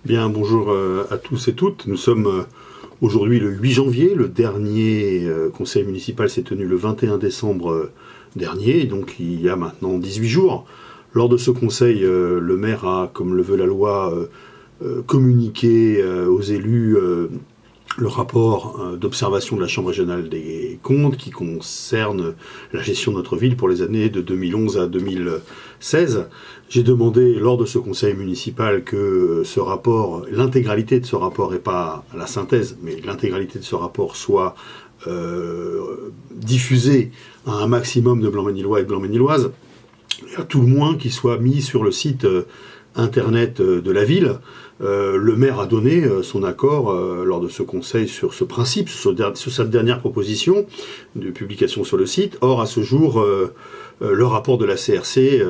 Bien, bonjour à tous et toutes. Nous sommes aujourd'hui le 8 janvier. Le dernier conseil municipal s'est tenu le 21 décembre dernier, donc il y a maintenant 18 jours. Lors de ce conseil, le maire a, comme le veut la loi, communiqué aux élus le rapport d'observation de la Chambre régionale des comptes qui concerne la gestion de notre ville pour les années de 2011 à 2016. J'ai demandé lors de ce conseil municipal que ce rapport, l'intégralité de ce rapport, et pas la synthèse, mais l'intégralité de ce rapport soit diffusée à un maximum de Blanc-Ménillois et de Blanc-Ménilloises, et à tout le moins qu'il soit mis sur le site internet de la ville. Le maire a donné son accord lors de ce conseil sur ce principe, sur cette dernière proposition de publication sur le site. Or, à ce jour, le rapport de la CRC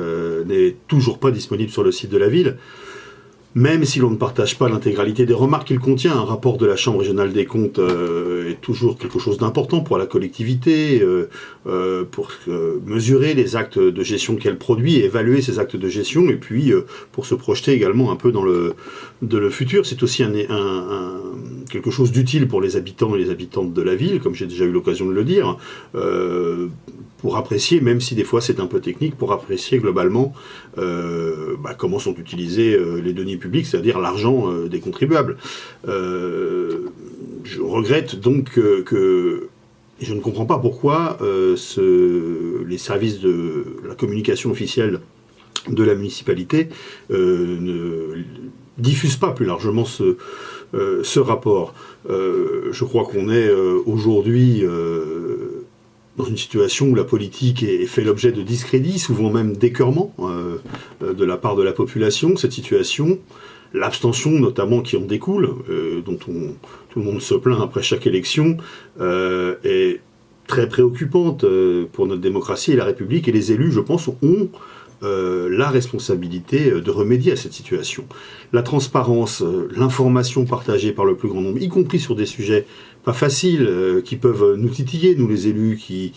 n'est toujours pas disponible sur le site de la ville. Même si l'on ne partage pas l'intégralité des remarques qu'il contient, un rapport de la Chambre régionale des comptes est toujours quelque chose d'important pour la collectivité, pour mesurer les actes de gestion qu'elle produit, évaluer ces actes de gestion, et puis pour se projeter également un peu dans le futur. C'est aussi quelque chose d'utile pour les habitants et les habitantes de la ville, comme j'ai déjà eu l'occasion de le dire, pour apprécier, même si des fois c'est un peu technique, pour apprécier globalement comment sont utilisés les deniers publics, c'est-à-dire l'argent des contribuables. Je regrette donc que je ne comprends pas pourquoi les services de la communication officielle de la municipalité ne diffusent pas plus largement ce rapport. Je crois qu'on est aujourd'hui dans une situation où la politique fait l'objet de discrédit, souvent même d'écœurement de la part de la population. Cette situation, l'abstention notamment qui en découle, dont tout le monde se plaint après chaque élection, est très préoccupante pour notre démocratie et la République, et les élus, je pense, ont la responsabilité de remédier à cette situation. La transparence, l'information partagée par le plus grand nombre, y compris sur des sujets pas faciles, qui peuvent nous titiller, nous les élus, qui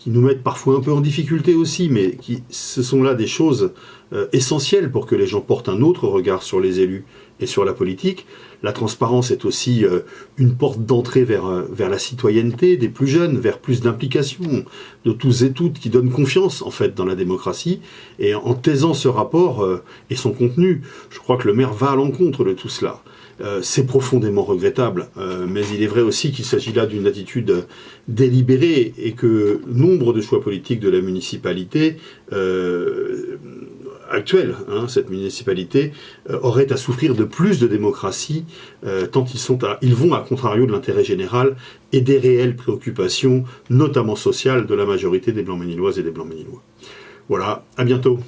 nous mettent parfois un peu en difficulté aussi, mais ce sont là des choses essentielles pour que les gens portent un autre regard sur les élus et sur la politique. La transparence est aussi une porte d'entrée vers la citoyenneté des plus jeunes, vers plus d'implication de tous et toutes, qui donnent confiance en fait dans la démocratie. Et en taisant ce rapport et son contenu, je crois que le maire va à l'encontre de tout cela. C'est profondément regrettable, mais il est vrai aussi qu'il s'agit là d'une attitude délibérée et que nombre de choix politiques de la municipalité actuelle, cette municipalité, aurait à souffrir de plus de démocratie, tant ils vont à contrario de l'intérêt général et des réelles préoccupations, notamment sociales, de la majorité des Blanc-Ménilloises et des Blanc-Ménillois. Voilà, à bientôt.